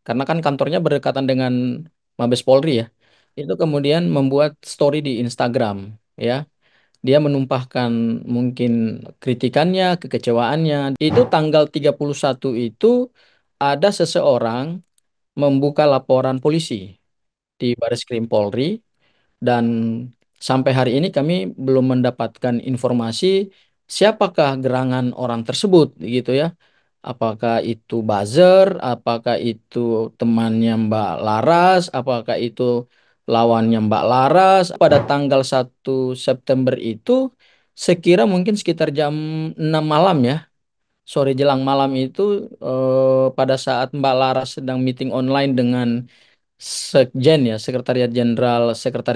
karena kan kantornya berdekatan dengan Mabes Polri ya. Itu kemudian membuat story di Instagram ya. Dia menumpahkan mungkin kritikannya, kekecewaannya. Itu tanggal 31 itu ada seseorang membuka laporan polisi di Bareskrim Polri dan sampai hari ini kami belum mendapatkan informasi siapakah gerangan orang tersebut gitu ya. Apakah itu buzzer, apakah itu temannya Mbak Laras, apakah itu lawannya Mbak Laras. Pada tanggal 1 September itu sekira mungkin sekitar jam 6 malam ya, sore jelang malam itu pada saat Mbak Laras sedang meeting online dengan Sekjen ya, Sekretaris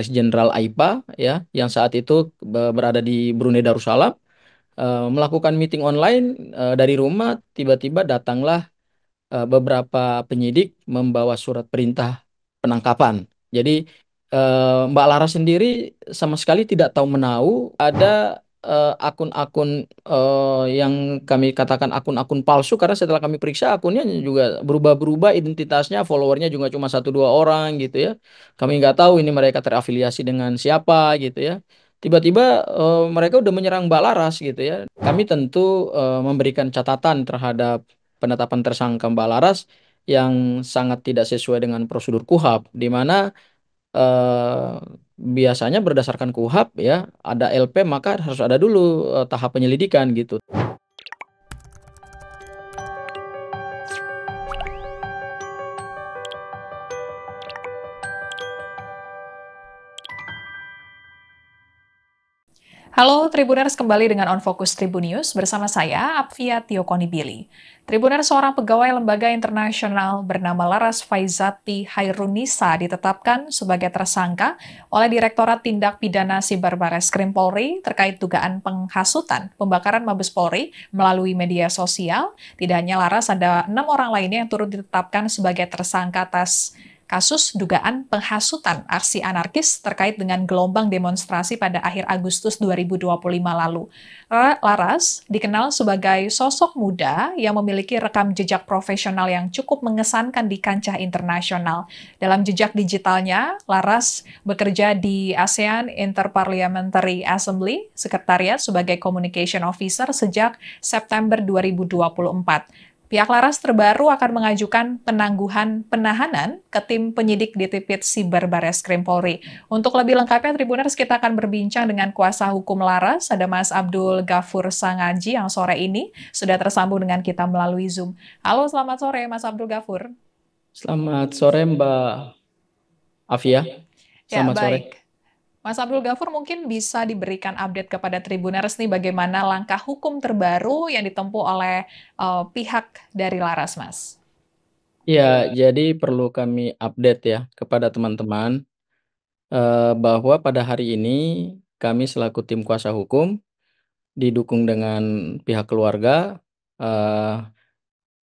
Jenderal AIPA ya, yang saat itu berada di Brunei Darussalam, melakukan meeting online dari rumah, tiba-tiba datanglah beberapa penyidik membawa surat perintah penangkapan. Jadi Mbak Lara sendiri sama sekali tidak tahu menahu ada akun-akun yang kami katakan akun-akun palsu, karena setelah kami periksa akunnya juga berubah-berubah identitasnya, followernya juga cuma satu dua orang gitu ya. Kami nggak tahu ini mereka terafiliasi dengan siapa gitu ya. Tiba-tiba mereka udah menyerang Mbak Laras gitu ya. Kami tentu memberikan catatan terhadap penetapan tersangka Mbak Laras yang sangat tidak sesuai dengan prosedur KUHAP, di mana eh, biasanya berdasarkan KUHAP ya, ada LP maka harus ada dulu tahap penyelidikan gitu. Halo Tribuners, kembali dengan On Focus Tribun News bersama saya, Apvia Bili. Tribuners, seorang pegawai lembaga internasional bernama Laras Faizati Hairunisa ditetapkan sebagai tersangka oleh Direktorat Tindak Pidana Siber Bareskrim Polri terkait dugaan penghasutan pembakaran Mabes Polri melalui media sosial. Tidak hanya Laras, ada 6 orang lainnya yang turut ditetapkan sebagai tersangka atas kasus dugaan penghasutan aksi anarkis terkait dengan gelombang demonstrasi pada akhir Agustus 2025 lalu. Laras dikenal sebagai sosok muda yang memiliki rekam jejak profesional yang cukup mengesankan di kancah internasional. Dalam jejak digitalnya, Laras bekerja di ASEAN Interparliamentary Assembly, Sekretariat sebagai Communication Officer sejak September 2024. Pihak Laras terbaru akan mengajukan penangguhan penahanan ke tim penyidik di Tipit Siber Bareskrim Polri. Untuk lebih lengkapnya, Tribuners, kita akan berbincang dengan kuasa hukum Laras, ada Mas Abdul Ghafur Sangaji yang sore ini sudah tersambung dengan kita melalui Zoom. Halo, selamat sore Mas Abdul Ghafur. Selamat sore Mbak Afia. Ya, Selamat sore. baik. Mas Abdul Ghafur, mungkin bisa diberikan update kepada Tribuners nih bagaimana langkah hukum terbaru yang ditempuh oleh pihak dari Laras, Mas. Ya, jadi perlu kami update ya kepada teman-teman bahwa pada hari ini kami selaku tim kuasa hukum didukung dengan pihak keluarga, eh,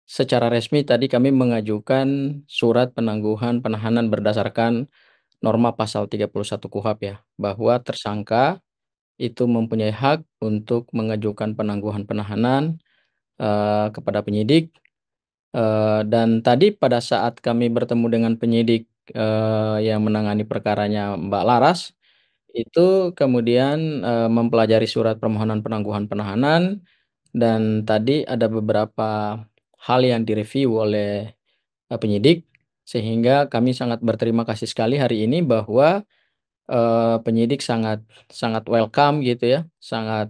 secara resmi tadi kami mengajukan surat penangguhan penahanan berdasarkan norma pasal 31 KUHAP ya, bahwa tersangka itu mempunyai hak untuk mengajukan penangguhan penahanan kepada penyidik. Dan tadi pada saat kami bertemu dengan penyidik yang menangani perkaranya Mbak Laras, itu kemudian mempelajari surat permohonan penangguhan penahanan, dan tadi ada beberapa hal yang direview oleh penyidik, sehingga kami sangat berterima kasih sekali hari ini bahwa penyidik sangat sangat welcome gitu ya, sangat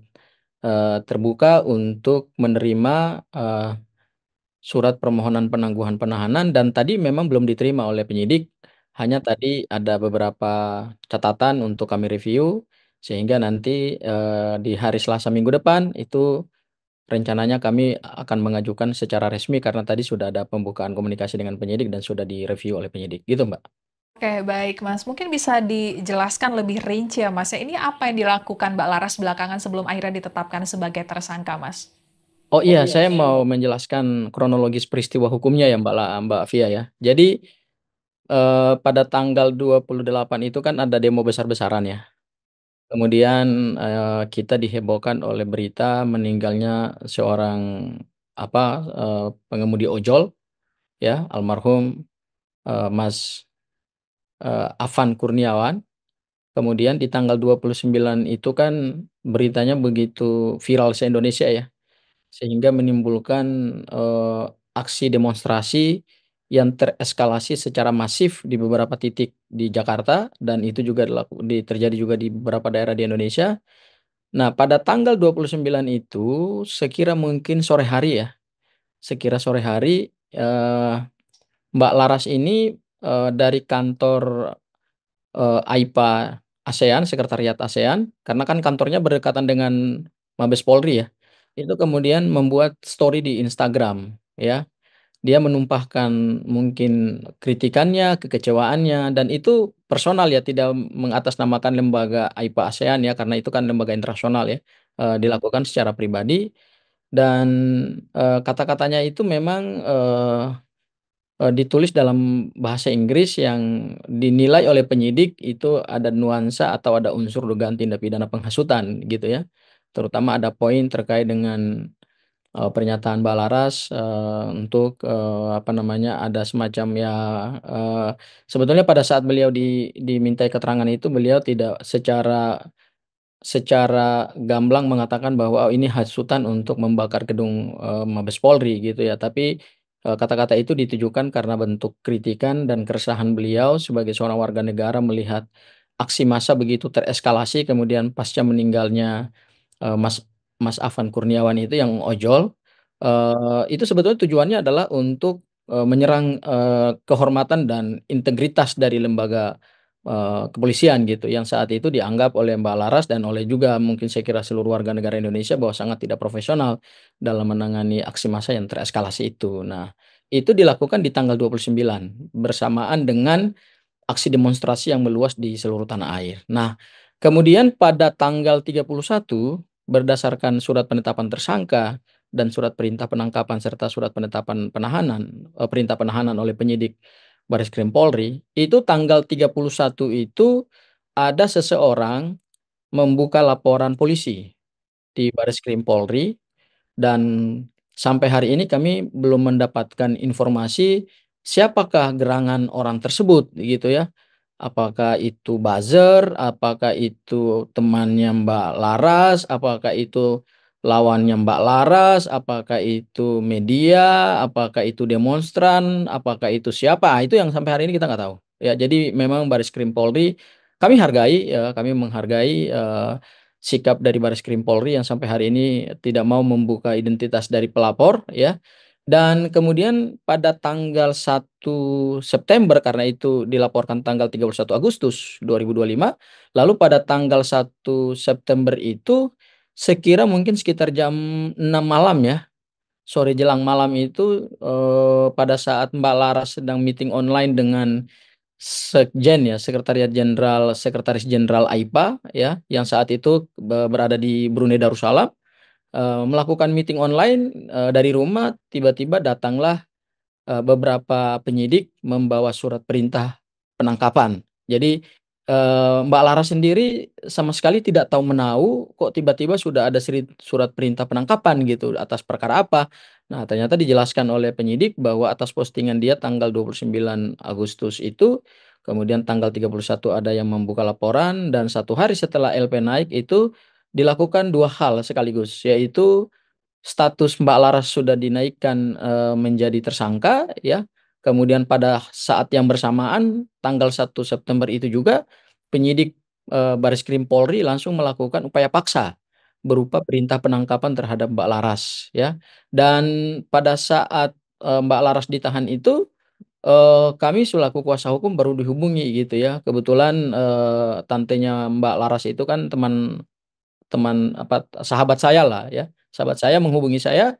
terbuka untuk menerima surat permohonan penangguhan penahanan, dan tadi memang belum diterima oleh penyidik, hanya tadi ada beberapa catatan untuk kami review, sehingga nanti di hari Selasa minggu depan itu rencananya kami akan mengajukan secara resmi, karena tadi sudah ada pembukaan komunikasi dengan penyidik dan sudah direview oleh penyidik. Gitu, Mbak. Oke, baik Mas. Mungkin bisa dijelaskan lebih rinci ya Mas. Ya, ini apa yang dilakukan Mbak Laras belakangan sebelum akhirnya ditetapkan sebagai tersangka, Mas? Oh iya, saya mau menjelaskan kronologis peristiwa hukumnya ya Mbak Fia ya. Jadi pada tanggal 28 itu kan ada demo besar-besaran ya. Kemudian kita dihebohkan oleh berita meninggalnya seorang apa pengemudi ojol ya, almarhum Mas Afan Kurniawan. Kemudian di tanggal 29 itu kan beritanya begitu viral se-Indonesia ya, sehingga menimbulkan aksi demonstrasi yang tereskalasi secara masif di beberapa titik di Jakarta dan itu juga terjadi juga di beberapa daerah di Indonesia. Nah, pada tanggal 29 itu sekira mungkin sore hari ya, sekira sore hari, Mbak Laras ini, dari kantor AIPA ASEAN, sekretariat ASEAN, karena kan kantornya berdekatan dengan Mabes Polri ya, itu kemudian membuat story di Instagram ya. Dia menumpahkan mungkin kritikannya, kekecewaannya, dan itu personal ya, tidak mengatasnamakan lembaga AIPA ASEAN ya, karena itu kan lembaga internasional ya, dilakukan secara pribadi dan, kata-katanya itu memang, ditulis dalam bahasa Inggris yang dinilai oleh penyidik itu ada nuansa atau ada unsur dugaan tindak pidana penghasutan gitu ya. Terutama ada poin terkait dengan, pernyataan Mbak Laras, untuk, apa namanya, ada semacam ya, eee, sebetulnya pada saat beliau dimintai keterangan itu beliau tidak secara secara gamblang mengatakan bahwa, "Oh, ini hasutan untuk membakar gedung, Mabes Polri," gitu ya. Tapi, kata-kata itu ditujukan karena bentuk kritikan dan keresahan beliau sebagai seorang warga negara melihat aksi massa begitu tereskalasi kemudian pasca meninggalnya, Mas Mas Afan Kurniawan itu yang ojol, itu sebetulnya tujuannya adalah untuk, menyerang, kehormatan dan integritas dari lembaga, kepolisian gitu, yang saat itu dianggap oleh Mbak Laras dan oleh juga mungkin saya kira seluruh warga negara Indonesia bahwa sangat tidak profesional dalam menangani aksi massa yang tereskalasi itu. Nah, itu dilakukan di tanggal 29 bersamaan dengan aksi demonstrasi yang meluas di seluruh tanah air. Nah, kemudian pada tanggal 31 berdasarkan surat penetapan tersangka dan surat perintah penangkapan serta surat penetapan penahanan, perintah penahanan oleh penyidik Bareskrim Polri, itu tanggal 31 itu ada seseorang membuka laporan polisi di Bareskrim Polri dan sampai hari ini kami belum mendapatkan informasi siapakah gerangan orang tersebut gitu ya. Apakah itu buzzer, apakah itu temannya Mbak Laras, apakah itu lawannya Mbak Laras, apakah itu media, apakah itu demonstran, apakah itu siapa, itu yang sampai hari ini kita nggak tahu. Ya, jadi memang Bareskrim Polri kami hargai ya, kami menghargai, sikap dari Bareskrim Polri yang sampai hari ini tidak mau membuka identitas dari pelapor ya. Dan kemudian pada tanggal 1 September karena itu dilaporkan tanggal 31 Agustus 2025, lalu pada tanggal 1 September itu sekira mungkin sekitar jam 6 malam ya, sore jelang malam itu, pada saat Mbak Laras sedang meeting online dengan Sekjen ya, Sekretaris Jenderal AIPA ya, yang saat itu berada di Brunei Darussalam, melakukan meeting online, dari rumah tiba-tiba datanglah, beberapa penyidik membawa surat perintah penangkapan. Jadi, Mbak Laras sendiri sama sekali tidak tahu menahu kok tiba-tiba sudah ada surat perintah penangkapan gitu, atas perkara apa. Nah, ternyata dijelaskan oleh penyidik bahwa atas postingan dia tanggal 29 Agustus itu, kemudian tanggal 31 ada yang membuka laporan dan 1 hari setelah LP naik itu dilakukan 2 hal sekaligus, yaitu status Mbak Laras sudah dinaikkan, menjadi tersangka ya, kemudian pada saat yang bersamaan tanggal 1 September itu juga penyidik, Bareskrim Polri langsung melakukan upaya paksa, berupa perintah penangkapan terhadap Mbak Laras ya. Dan pada saat, Mbak Laras ditahan itu, kami selaku kuasa hukum baru dihubungi gitu ya. Kebetulan, tantenya Mbak Laras itu kan teman teman apa, sahabat saya lah ya, sahabat saya menghubungi saya,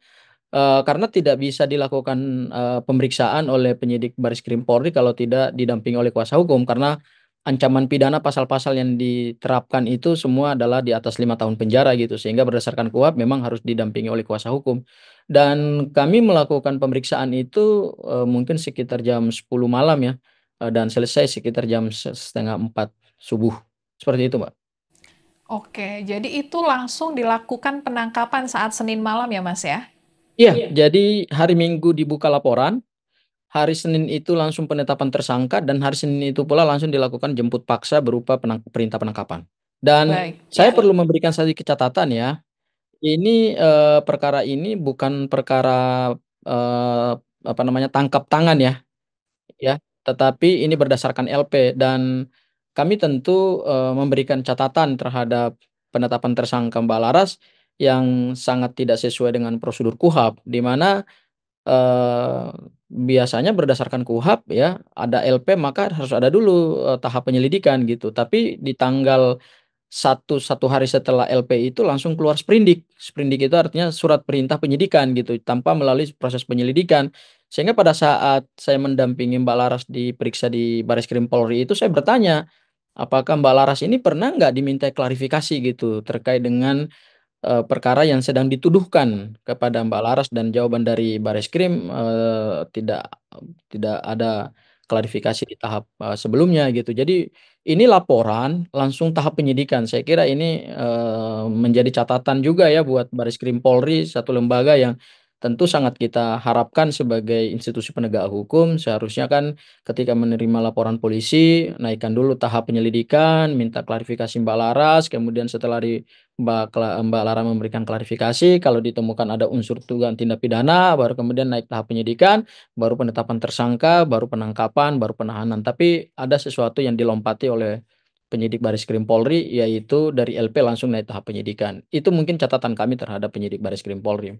karena tidak bisa dilakukan, pemeriksaan oleh penyidik Bareskrim Polri kalau tidak didampingi oleh kuasa hukum, karena ancaman pidana pasal-pasal yang diterapkan itu semua adalah di atas 5 tahun penjara gitu, sehingga berdasarkan KUHP memang harus didampingi oleh kuasa hukum. Dan kami melakukan pemeriksaan itu, mungkin sekitar jam 10 malam ya, dan selesai sekitar jam setengah 4 subuh, seperti itu, Mbak. Oke, jadi itu langsung dilakukan penangkapan saat Senin malam ya, Mas, ya? Iya, jadi hari Minggu dibuka laporan. hari Senin itu langsung penetapan tersangka dan hari Senin itu pula langsung dilakukan jemput paksa berupa perintah penangkapan. Dan Baik, saya ya. perlu memberikan sedikit catatan ya, ini, perkara ini bukan perkara, eee, apa namanya, tangkap tangan ya, tetapi ini berdasarkan LP dan kami tentu, memberikan catatan terhadap penetapan tersangka Mbak Laras yang sangat tidak sesuai dengan prosedur KUHP, di mana, eee, biasanya berdasarkan KUHP ya, ada LP maka harus ada dulu, tahap penyelidikan gitu. Tapi di tanggal satu hari setelah LP itu langsung keluar sprindik. Sprindik itu artinya surat perintah penyidikan gitu, tanpa melalui proses penyelidikan. Sehingga pada saat saya mendampingi Mbak Laras diperiksa di Bareskrim Polri itu saya bertanya, apakah Mbak Laras ini pernah nggak dimintai klarifikasi gitu terkait dengan perkara yang sedang dituduhkan kepada Mbak Laras dan jawaban dari Bareskrim, tidak ada klarifikasi di tahap, sebelumnya gitu. Jadi ini laporan langsung tahap penyidikan. Saya kira ini, menjadi catatan juga ya buat Bareskrim Polri, satu lembaga yang tentu sangat kita harapkan sebagai institusi penegak hukum, seharusnya kan ketika menerima laporan polisi, naikkan dulu tahap penyelidikan, minta klarifikasi Mbak Laras, kemudian setelah Mbak Lara memberikan klarifikasi, kalau ditemukan ada unsur dugaan tindak pidana, baru kemudian naik tahap penyidikan, baru penetapan tersangka, baru penangkapan, baru penahanan. Tapi ada sesuatu yang dilompati oleh penyidik Bareskrim Polri, yaitu dari LP langsung naik tahap penyidikan. Itu mungkin catatan kami terhadap penyidik Bareskrim Polri,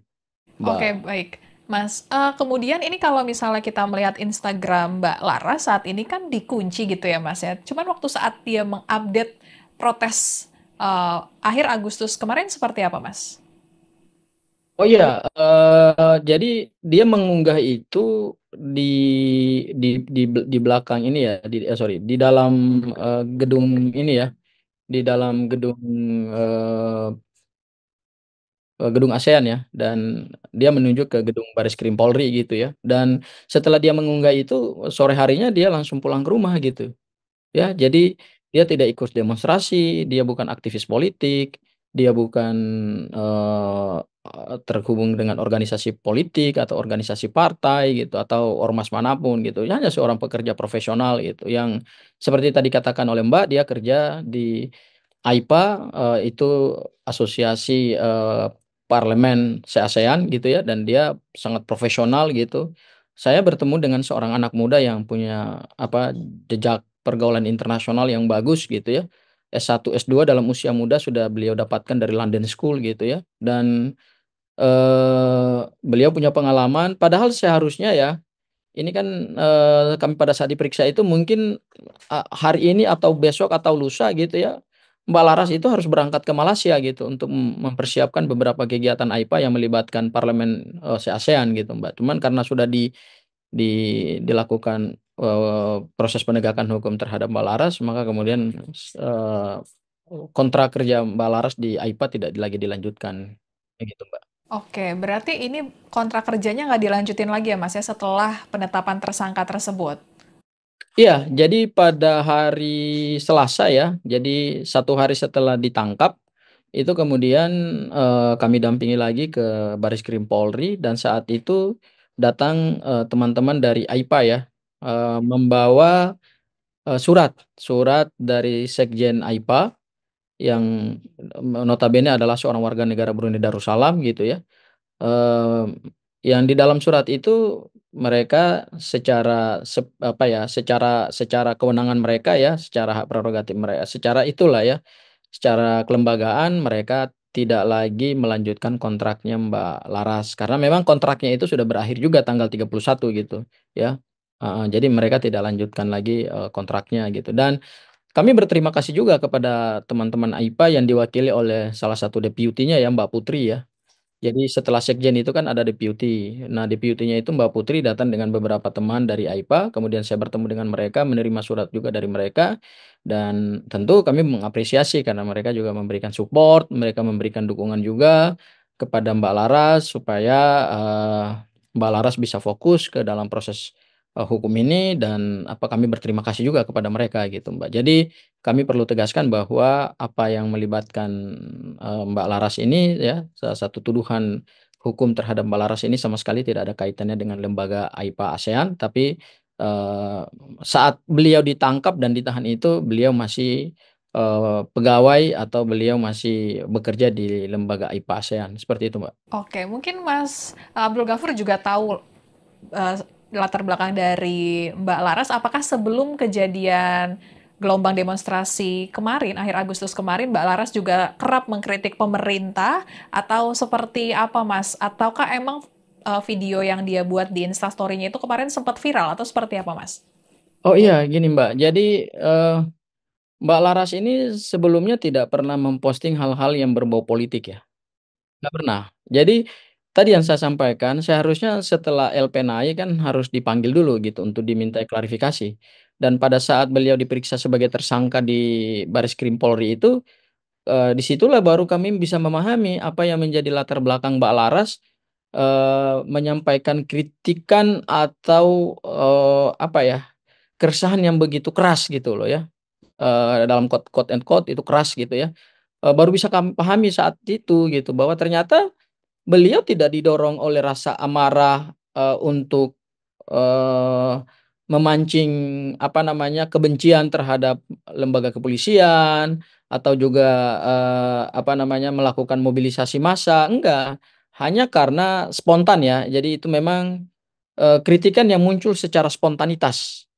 Oke, Mbak. baik. Mas, kemudian ini kalau misalnya kita melihat Instagram Mbak Lara saat ini kan dikunci gitu ya, Mas, ya. Cuman waktu saat dia mengupdate protes, akhir Agustus kemarin seperti apa, Mas? Oh iya, jadi dia mengunggah itu di di belakang ini ya, sorry, di dalam, gedung ini ya, di dalam gedung, eee gedung ASEAN ya, dan dia menuju ke gedung Bareskrim Polri gitu ya. Dan setelah dia mengunggah itu, sore harinya dia langsung pulang ke rumah gitu. Ya, jadi dia tidak ikut demonstrasi, dia bukan aktivis politik, dia bukan, eee terhubung dengan organisasi politik atau organisasi partai gitu, atau ormas manapun gitu. Dia hanya seorang pekerja profesional gitu, yang seperti tadi katakan oleh Mbak, dia kerja di AIPA, itu asosiasi, parlemen se-ASEAN gitu ya, dan dia sangat profesional gitu. Saya bertemu dengan seorang anak muda yang punya apa, jejak pergaulan internasional yang bagus gitu ya. S1, S2 dalam usia muda sudah beliau dapatkan dari London School gitu ya. Dan, beliau punya pengalaman padahal seharusnya ya, ini kan, kami pada saat diperiksa itu mungkin, hari ini atau besok atau lusa gitu ya, Mbak Laras itu harus berangkat ke Malaysia gitu untuk mempersiapkan beberapa kegiatan AIPA yang melibatkan parlemen, se-ASEAN gitu, Mbak. Cuman karena sudah di dilakukan, proses penegakan hukum terhadap Mbak Laras, maka kemudian, kontrak kerja Mbak Laras di AIPA tidak lagi dilanjutkan, kayak gitu, Mbak. Oke, berarti ini kontrak kerjanya nggak dilanjutin lagi ya, Mas, ya, setelah penetapan tersangka tersebut? Iya, jadi pada hari Selasa ya, jadi satu hari setelah ditangkap, itu kemudian, kami dampingi lagi ke Bareskrim Polri dan saat itu datang, teman-teman dari AIPA ya, membawa, surat dari Sekjen AIPA yang, notabene adalah seorang warga negara Brunei Darussalam gitu ya. Yang di dalam surat itu mereka secara apa ya, secara kewenangan mereka ya, secara hak prerogatif mereka, secara itulah ya, secara kelembagaan mereka tidak lagi melanjutkan kontraknya Mbak Laras. Karena memang kontraknya itu sudah berakhir juga tanggal 31 gitu ya, heeh, jadi mereka tidak lanjutkan lagi, kontraknya gitu. Dan kami berterima kasih juga kepada teman-teman AIPA yang diwakili oleh salah satu deputinya ya, Mbak Putri ya. Jadi setelah sekjen itu kan ada deputi. Nah, deputinya itu Mbak Putri datang dengan beberapa teman dari AIPA, kemudian saya bertemu dengan mereka, menerima surat juga dari mereka, dan tentu kami mengapresiasi karena mereka juga memberikan support, mereka memberikan dukungan juga kepada Mbak Laras supaya, Mbak Laras bisa fokus ke dalam proses, hukum ini dan kami berterima kasih juga kepada mereka gitu, Mbak. Jadi kami perlu tegaskan bahwa apa yang melibatkan, Mbak Laras ini ya, salah satu tuduhan hukum terhadap Mbak Laras ini sama sekali tidak ada kaitannya dengan lembaga AIPA ASEAN, tapi eh, saat beliau ditangkap dan ditahan itu beliau masih pegawai atau beliau masih bekerja di lembaga AIPA ASEAN seperti itu, Mbak. Oke, mungkin Mas Abdul Ghafur juga tahu eh, latar belakang dari Mbak Laras. Apakah sebelum kejadian gelombang demonstrasi kemarin, akhir Agustus kemarin, Mbak Laras juga kerap mengkritik pemerintah atau seperti apa, Mas? Ataukah emang video yang dia buat di Instastory-nya itu kemarin sempat viral atau seperti apa, Mas? Oh iya, gini Mbak. Jadi eh, Mbak Laras ini sebelumnya tidak pernah memposting hal-hal yang berbau politik ya. Nggak pernah. Jadi tadi yang saya sampaikan, seharusnya setelah LP naik kan harus dipanggil dulu gitu untuk diminta klarifikasi. Dan pada saat beliau diperiksa sebagai tersangka di Baris Krim Polri itu, disitulah baru kami bisa memahami apa yang menjadi latar belakang Mbak Laras menyampaikan kritikan atau apa ya, keresahan yang begitu keras gitu loh ya. Dalam quote and quote itu keras gitu ya. Baru bisa kami pahami saat itu gitu bahwa ternyata beliau tidak didorong oleh rasa amarah untuk eh, memancing apa namanya kebencian terhadap lembaga kepolisian atau juga apa namanya melakukan mobilisasi massa, enggak, hanya karena spontan ya. Jadi itu memang kritikan yang muncul secara spontanitas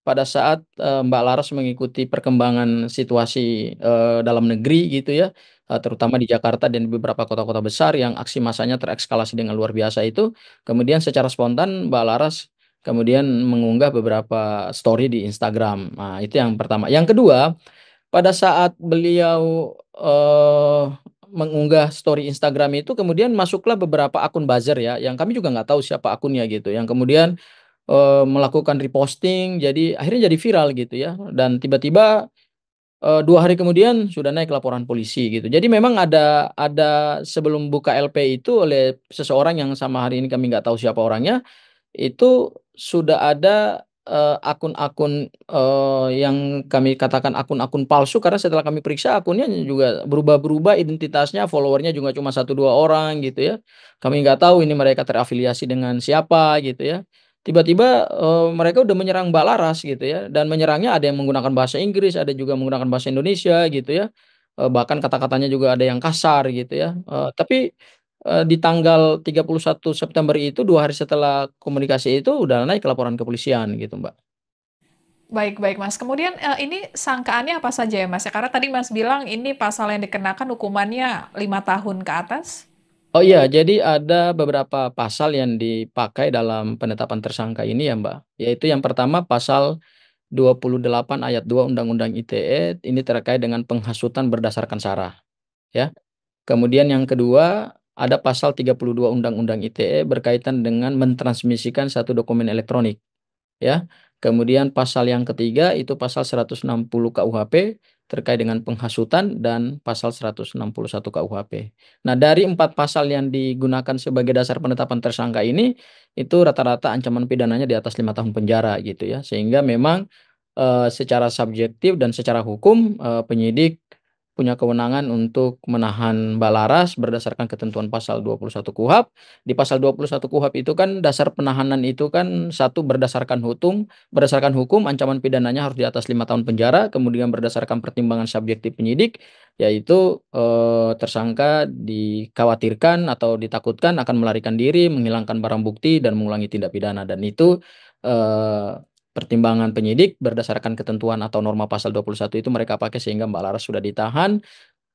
pada saat Mbak Laras mengikuti perkembangan situasi dalam negeri gitu ya, terutama di Jakarta dan di beberapa kota-kota besar yang aksi massanya terekskalasi dengan luar biasa itu, kemudian secara spontan Mbak Laras kemudian mengunggah beberapa story di Instagram. Nah, itu yang pertama. Yang kedua, pada saat beliau mengunggah story Instagram itu kemudian masuklah beberapa akun buzzer ya, yang kami juga nggak tahu siapa akunnya gitu, yang kemudian melakukan reposting, jadi akhirnya jadi viral gitu ya, dan tiba-tiba 2 hari kemudian sudah naik laporan polisi gitu. Jadi memang ada sebelum buka LP itu oleh seseorang yang sama hari ini kami nggak tahu siapa orangnya, itu sudah ada akun-akun yang kami katakan akun-akun palsu, karena setelah kami periksa akunnya juga berubah-berubah identitasnya, followernya juga cuma 1 2 orang gitu ya. Kami nggak tahu ini mereka terafiliasi dengan siapa gitu ya. Tiba-tiba mereka udah menyerang Mbak Laras gitu ya, dan menyerangnya ada yang menggunakan bahasa Inggris, ada juga menggunakan bahasa Indonesia gitu ya. Bahkan kata-katanya juga ada yang kasar gitu ya. Tapi di tanggal 31 September itu 2 hari setelah komunikasi itu udah naik laporan kepolisian gitu Mbak. Baik, baik, Mas. Kemudian ini sangkaannya apa saja ya, Mas? Karena tadi Mas bilang ini pasal yang dikenakan hukumannya 5 tahun ke atas. Oh iya, jadi ada beberapa pasal yang dipakai dalam penetapan tersangka ini ya Mbak. Yaitu yang pertama pasal 28 ayat 2 Undang-Undang ITE, ini terkait dengan penghasutan berdasarkan sara ya. Kemudian yang kedua ada pasal 32 Undang-Undang ITE berkaitan dengan mentransmisikan satu dokumen elektronik ya. Kemudian pasal yang ketiga itu pasal 160 KUHP terkait dengan penghasutan dan pasal 161 KUHP. Nah, dari 4 pasal yang digunakan sebagai dasar penetapan tersangka ini itu rata-rata ancaman pidananya di atas 5 tahun penjara gitu ya. Sehingga memang secara subjektif dan secara hukum penyidik punya kewenangan untuk menahan Mbak Laras berdasarkan ketentuan pasal 21 KUHP. Di pasal 21 KUHP itu kan dasar penahanan itu kan satu berdasarkan hukum ancaman pidananya harus di atas 5 tahun penjara, kemudian berdasarkan pertimbangan subjektif penyidik yaitu tersangka dikhawatirkan atau ditakutkan akan melarikan diri, menghilangkan barang bukti dan mengulangi tindak pidana, dan itu eh, pertimbangan penyidik berdasarkan ketentuan atau norma pasal 21 itu mereka pakai sehingga Mbak Laras sudah ditahan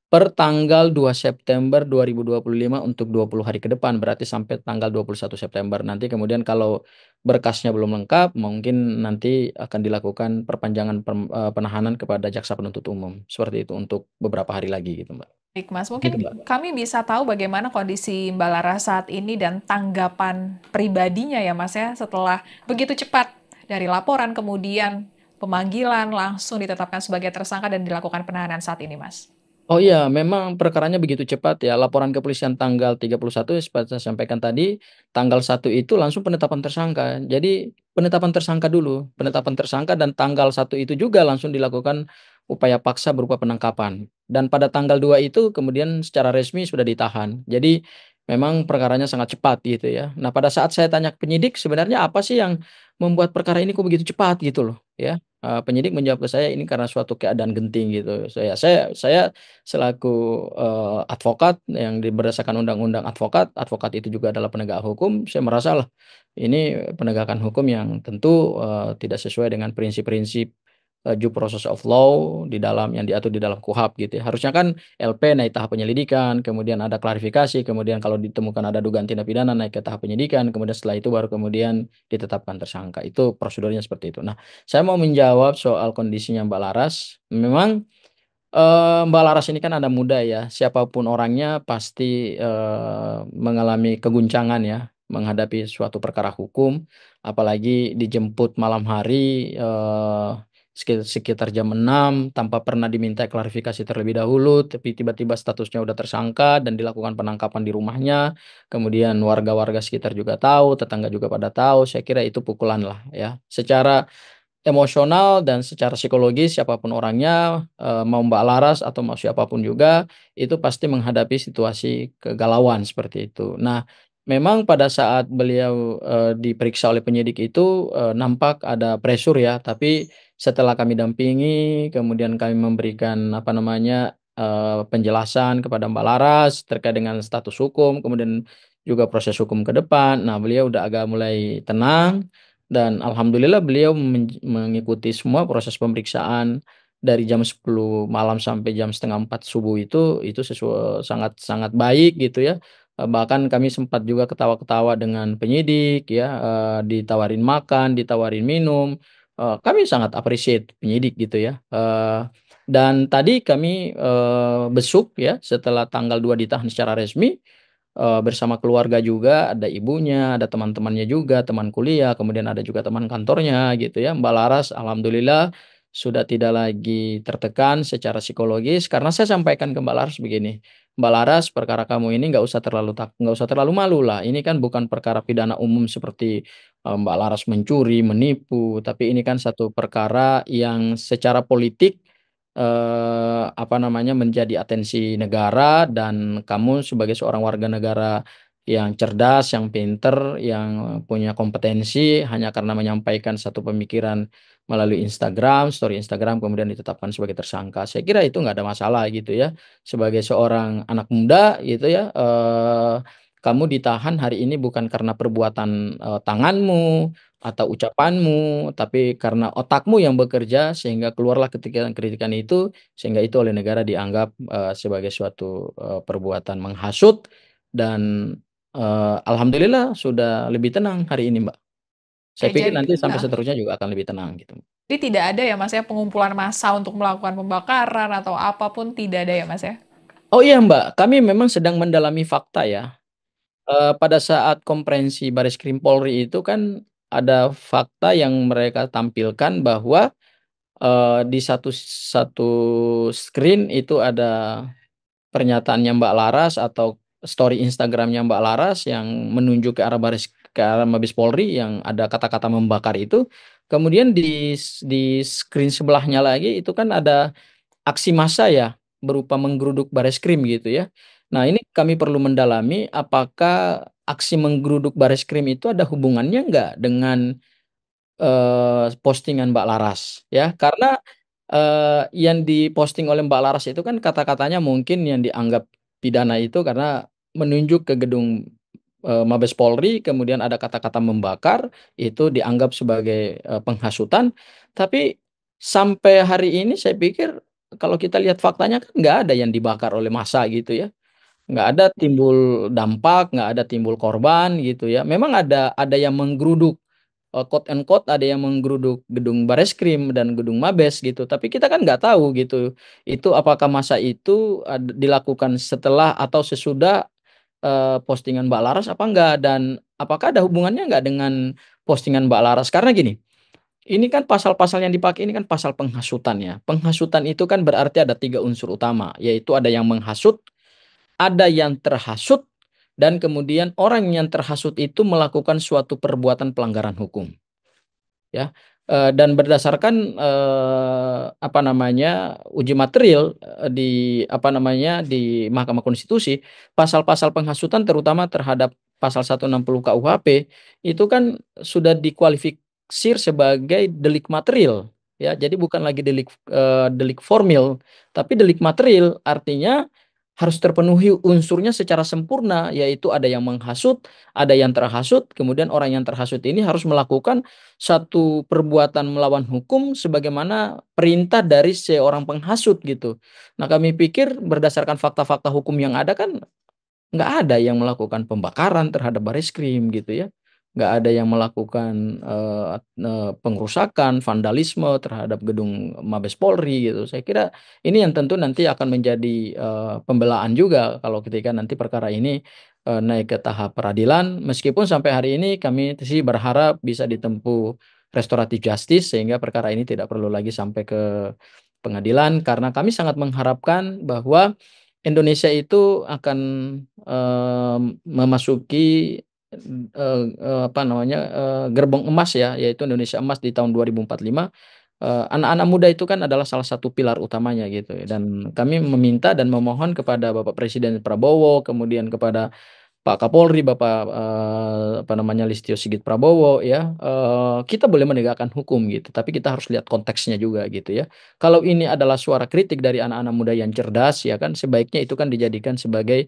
per tanggal 2 September 2025 untuk 20 hari ke depan, berarti sampai tanggal 21 September. Nanti kemudian kalau berkasnya belum lengkap, mungkin nanti akan dilakukan perpanjangan penahanan kepada jaksa penuntut umum. Seperti itu untuk beberapa hari lagi gitu, Mbak. Baik, Mas. Gitu, Mungkin Mbak. kami bisa tahu bagaimana kondisi Mbak Lara saat ini dan tanggapan pribadinya ya, Mas ya, setelah begitu cepat dari laporan kemudian pemanggilan langsung ditetapkan sebagai tersangka dan dilakukan penahanan saat ini, Mas. Oh iya, memang perkaranya begitu cepat ya. Laporan kepolisian tanggal 31 seperti saya sampaikan tadi, tanggal 1 itu langsung penetapan tersangka. Jadi penetapan tersangka dulu, penetapan tersangka, dan tanggal 1 itu juga langsung dilakukan upaya paksa berupa penangkapan. Dan pada tanggal 2 itu kemudian secara resmi sudah ditahan. Jadi memang perkaranya sangat cepat gitu ya. Nah, pada saat saya tanya ke penyidik, "Sebenarnya apa sih yang membuat perkara ini kok begitu cepat?" Gitu loh ya. Penyidik menjawab ke saya, "Ini karena suatu keadaan genting," gitu. Saya selaku, advokat yang berdasarkan undang-undang advokat, advokat itu juga adalah penegak hukum, saya merasa lah ini penegakan hukum yang tentu, tidak sesuai dengan prinsip-prinsip, due process of law di dalam yang diatur di dalam KUHP gitu ya. Harusnya kan LP naik tahap penyelidikan, kemudian ada klarifikasi, kemudian kalau ditemukan ada dugaan tindak pidana naik ke tahap penyidikan, kemudian setelah itu baru kemudian ditetapkan tersangka. Itu prosedurnya seperti itu. Nah, saya mau menjawab soal kondisinya Mbak Laras. Memang, Mbak Laras ini kan anak muda ya, siapapun orangnya pasti, mengalami keguncangan ya, menghadapi suatu perkara hukum, apalagi dijemput malam hari, sekitar jam 6 tanpa pernah diminta klarifikasi terlebih dahulu, tapi tiba-tiba statusnya udah tersangka dan dilakukan penangkapan di rumahnya, kemudian warga-warga sekitar juga tahu, tetangga juga pada tahu, saya kira itu pukulan lah ya. Secara emosional dan secara psikologis siapapun orangnya, mau Mbak Laras atau mau siapapun juga, itu pasti menghadapi situasi kegalauan seperti itu. Nah, memang pada saat beliau, diperiksa oleh penyidik itu, nampak ada pressure ya, tapi setelah kami dampingi, kemudian kami memberikan, apa namanya, penjelasan kepada Mbak Laras terkait dengan status hukum, kemudian juga proses hukum ke depan. Nah, beliau udah agak mulai tenang dan alhamdulillah beliau mengikuti semua proses pemeriksaan dari jam 10 malam sampai jam 3:30 subuh itu sangat sangat baik gitu ya, bahkan kami sempat juga ketawa-ketawa dengan penyidik ya, ditawarin makan, ditawarin minum, kami sangat appreciate penyidik gitu ya, dan tadi kami, besuk ya setelah tanggal 2 ditahan secara resmi, bersama keluarga juga, ada ibunya, ada teman-temannya juga, teman kuliah, kemudian ada juga teman kantornya gitu ya. Mbak Laras alhamdulillah sudah tidak lagi tertekan secara psikologis karena saya sampaikan ke Mbak Laras begini, "Mbak Laras, perkara kamu ini nggak usah terlalu malu lah. Ini kan bukan perkara pidana umum seperti, Mbak Laras mencuri, menipu, tapi ini kan satu perkara yang secara politik apa namanya, menjadi atensi negara dan kamu sebagai seorang warga negara yang cerdas, yang pinter, yang punya kompetensi, hanya karena menyampaikan satu pemikiran melalui Instagram, story Instagram, kemudian ditetapkan sebagai tersangka. Saya kira itu nggak ada masalah gitu ya. Sebagai seorang anak muda gitu ya, kamu ditahan hari ini bukan karena perbuatan, tanganmu, atau ucapanmu, tapi karena otakmu yang bekerja sehingga keluarlah kritikan-kritikan itu, sehingga itu oleh negara dianggap, sebagai suatu, perbuatan menghasut dan, alhamdulillah sudah lebih tenang hari ini, Mbak. Saya Oke, pikir jadi nanti sampai heeh, seterusnya juga akan lebih tenang gitu. jadi tidak ada ya, Mas, ya, pengumpulan massa untuk melakukan pembakaran atau apapun tidak ada ya, Mas, ya? Oh iya, Mbak, kami memang sedang mendalami fakta ya, pada saat konferensi Baris Krim Polri itu kan ada fakta yang mereka tampilkan bahwa di satu satu screen itu ada pernyataannya Mbak Laras atau story Instagram-nya Mbak Laras yang menunjuk ke arah Mabes Polri yang ada kata-kata membakar itu. Kemudian di screen sebelahnya lagi itu kan ada aksi massa ya, berupa menggeruduk Bareskrim gitu ya. Nah, ini kami perlu mendalami apakah aksi menggeruduk Bareskrim itu ada hubungannya nggak dengan postingan Mbak Laras ya, karena, yang diposting oleh Mbak Laras itu kan kata-katanya mungkin yang dianggap pidana itu karena menunjuk ke gedung, Mabes Polri kemudian ada kata-kata membakar, itu dianggap sebagai, penghasutan. Tapi sampai hari ini saya pikir kalau kita lihat faktanya kan nggak ada yang dibakar oleh massa gitu ya, nggak ada timbul dampak, nggak ada timbul korban gitu ya. Memang ada yang menggeruduk quote and quote ada yang menggeruduk gedung Bareskrim dan gedung Mabes gitu, tapi kita kan nggak tahu gitu, itu apakah masa itu dilakukan setelah atau sesudah, postingan Mbak Laras apa enggak, dan apakah ada hubungannya nggak dengan postingan Mbak Laras? Karena gini, ini kan pasal-pasal yang dipakai ini kan pasal penghasutan ya, penghasutan itu kan berarti ada 3 unsur utama, yaitu ada yang menghasut, ada yang terhasut, dan kemudian orang yang terhasut itu melakukan suatu perbuatan pelanggaran hukum. Ya. Dan berdasarkan, apa namanya, uji material, di Mahkamah Konstitusi, pasal-pasal penghasutan terutama terhadap pasal 160 KUHP, itu kan sudah dikualifikasir sebagai delik material, ya. Jadi bukan lagi delik formil, tapi delik material. Artinya harus terpenuhi unsurnya secara sempurna, yaitu ada yang menghasut, ada yang terhasut, kemudian orang yang terhasut ini harus melakukan satu perbuatan melawan hukum sebagaimana perintah dari seorang penghasut gitu. Nah, kami pikir berdasarkan fakta-fakta hukum yang ada kan nggak ada yang melakukan pembakaran terhadap Bareskrim gitu ya. Nggak ada yang melakukan, pengrusakan, vandalisme terhadap gedung Mabes Polri gitu. Saya kira ini yang tentu nanti akan menjadi, pembelaan juga kalau ketika nanti perkara ini, naik ke tahap peradilan. Meskipun sampai hari ini kami sih berharap bisa ditempuh restoratif justice sehingga perkara ini tidak perlu lagi sampai ke pengadilan, karena kami sangat mengharapkan bahwa Indonesia itu akan, memasuki, apa namanya, gerbong emas ya, yaitu Indonesia Emas di tahun 2045. Anak-anak muda itu kan adalah salah satu pilar utamanya gitu ya, dan kami meminta dan memohon kepada Bapak Presiden Prabowo, kemudian kepada Pak Kapolri, Bapak, apa namanya, Listio Sigit Prabowo ya, kita boleh menegakkan hukum gitu, tapi kita harus lihat konteksnya juga gitu ya. Kalau ini adalah suara kritik dari anak-anak muda yang cerdas ya kan, sebaiknya itu kan dijadikan sebagai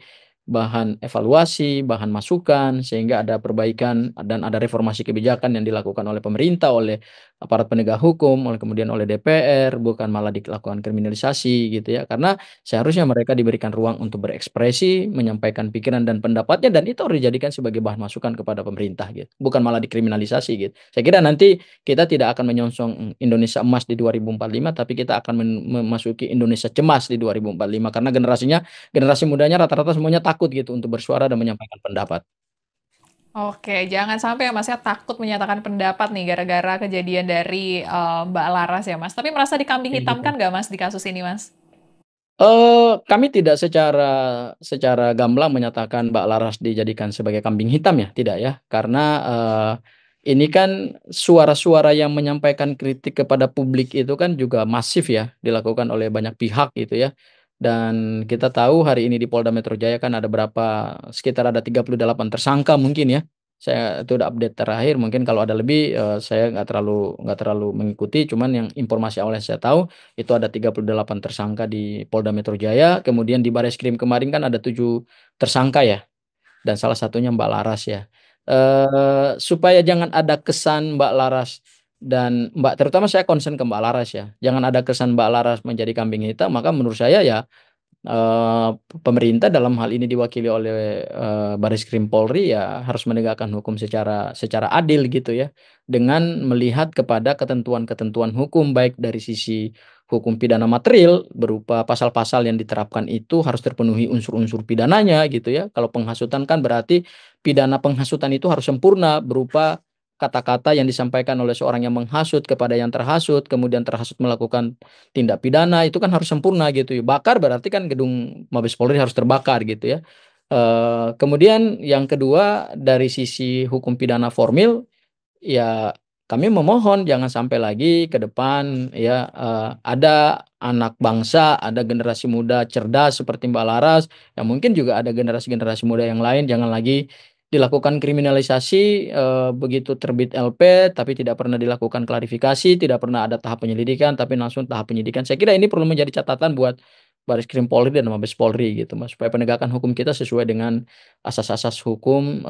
bahan evaluasi, bahan masukan, sehingga ada perbaikan dan ada reformasi kebijakan yang dilakukan oleh pemerintah, oleh aparat penegak hukum, kemudian oleh DPR, bukan malah dilakukan kriminalisasi gitu ya. Karena seharusnya mereka diberikan ruang untuk berekspresi, menyampaikan pikiran dan pendapatnya, dan itu harus dijadikan sebagai bahan masukan kepada pemerintah gitu, bukan malah dikriminalisasi gitu. Saya kira nanti kita tidak akan menyongsong Indonesia emas di 2045, tapi kita akan memasuki Indonesia cemas di 2045 karena generasi mudanya rata-rata semuanya takut gitu untuk bersuara dan menyampaikan pendapat. Oke, jangan sampai ya Mas ya takut menyatakan pendapat nih gara-gara kejadian dari, Mbak Laras ya Mas. Tapi merasa dikambing Kayak gitu. hitamkan nggak Mas di kasus ini Mas? Kami tidak secara secara gamblang menyatakan Mbak Laras dijadikan sebagai kambing hitam ya, tidak ya. Karena, ini kan suara-suara yang menyampaikan kritik kepada publik itu kan juga masif ya, dilakukan oleh banyak pihak gitu ya. Dan kita tahu hari ini di Polda Metro Jaya kan ada sekitar ada 38 tersangka mungkin ya. Saya itu udah update terakhir, mungkin kalau ada lebih, saya nggak terlalu mengikuti, cuman yang informasi awal yang saya tahu itu ada 38 tersangka di Polda Metro Jaya, kemudian di Bareskrim kemarin kan ada 7 tersangka ya, dan salah satunya Mbak Laras ya. Supaya jangan ada kesan Mbak Laras dan terutama saya concern ke Mbak Laras ya, jangan ada kesan Mbak Laras menjadi kambing hitam, maka menurut saya ya, pemerintah dalam hal ini diwakili oleh, Bareskrim Polri ya harus menegakkan hukum secara secara adil gitu ya, dengan melihat kepada ketentuan-ketentuan hukum baik dari sisi hukum pidana material berupa pasal-pasal yang diterapkan itu harus terpenuhi unsur-unsur pidananya gitu ya. Kalau penghasutan kan berarti pidana penghasutan itu harus sempurna berupa kata-kata yang disampaikan oleh seorang yang menghasut kepada yang terhasut, kemudian terhasut melakukan tindak pidana itu kan harus sempurna gitu ya. Bakar berarti kan gedung Mabes Polri harus terbakar gitu ya. Kemudian yang kedua dari sisi hukum pidana formil, ya kami memohon jangan sampai lagi ke depan ya, ada anak bangsa, ada generasi muda cerdas seperti Mbak Laras, ya mungkin juga ada generasi-generasi muda yang lain, jangan lagi dilakukan kriminalisasi, begitu terbit LP tapi tidak pernah dilakukan klarifikasi, tidak pernah ada tahap penyelidikan, tapi langsung tahap penyidikan. Saya kira ini perlu menjadi catatan buat Bareskrim Polri dan Mabes Polri gitu Mas, supaya penegakan hukum kita sesuai dengan asas-asas hukum,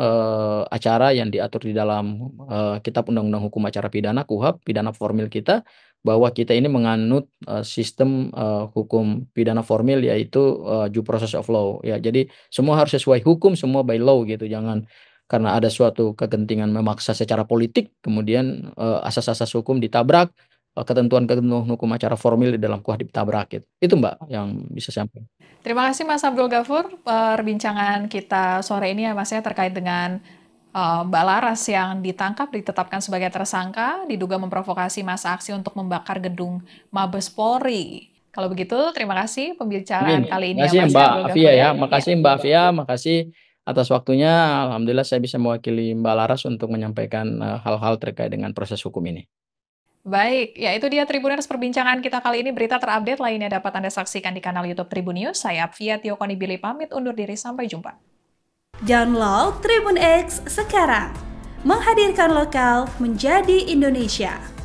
acara yang diatur di dalam, Kitab Undang-Undang Hukum Acara Pidana (KUHP), pidana formil kita, bahwa kita ini menganut, sistem, hukum pidana formil yaitu, due process of law ya. Jadi semua harus sesuai hukum, semua by law gitu, jangan karena ada suatu kegentingan memaksa secara politik kemudian, asas-asas hukum ditabrak, ketentuan-ketentuan hukum acara formil di dalam KUHP ditabrak gitu. Itu Mbak yang bisa saya sampaikan. Terima kasih Mas Abdul Ghafur, perbincangan kita sore ini ya Mas ya terkait dengan, Mbak Laras yang ditangkap ditetapkan sebagai tersangka, diduga memprovokasi massa aksi untuk membakar gedung Mabes Polri. Kalau begitu terima kasih Amin pembicaraan ya. kali ini ya Makasih ya Mas ya Mbak Abdul Afia Ghafur ya. ya. Iya. Makasih Mbak Afia, makasih atas waktunya. Alhamdulillah saya bisa mewakili Mbak Laras untuk menyampaikan, hal-hal terkait dengan proses hukum ini. Baik, ya itu dia Tribuners perbincangan kita kali ini. Berita terupdate lainnya dapat Anda saksikan di kanal YouTube Tribun News. Saya Apvia Tiokoni pamit undur diri, sampai jumpa. Download Tribun X sekarang, menghadirkan lokal menjadi Indonesia.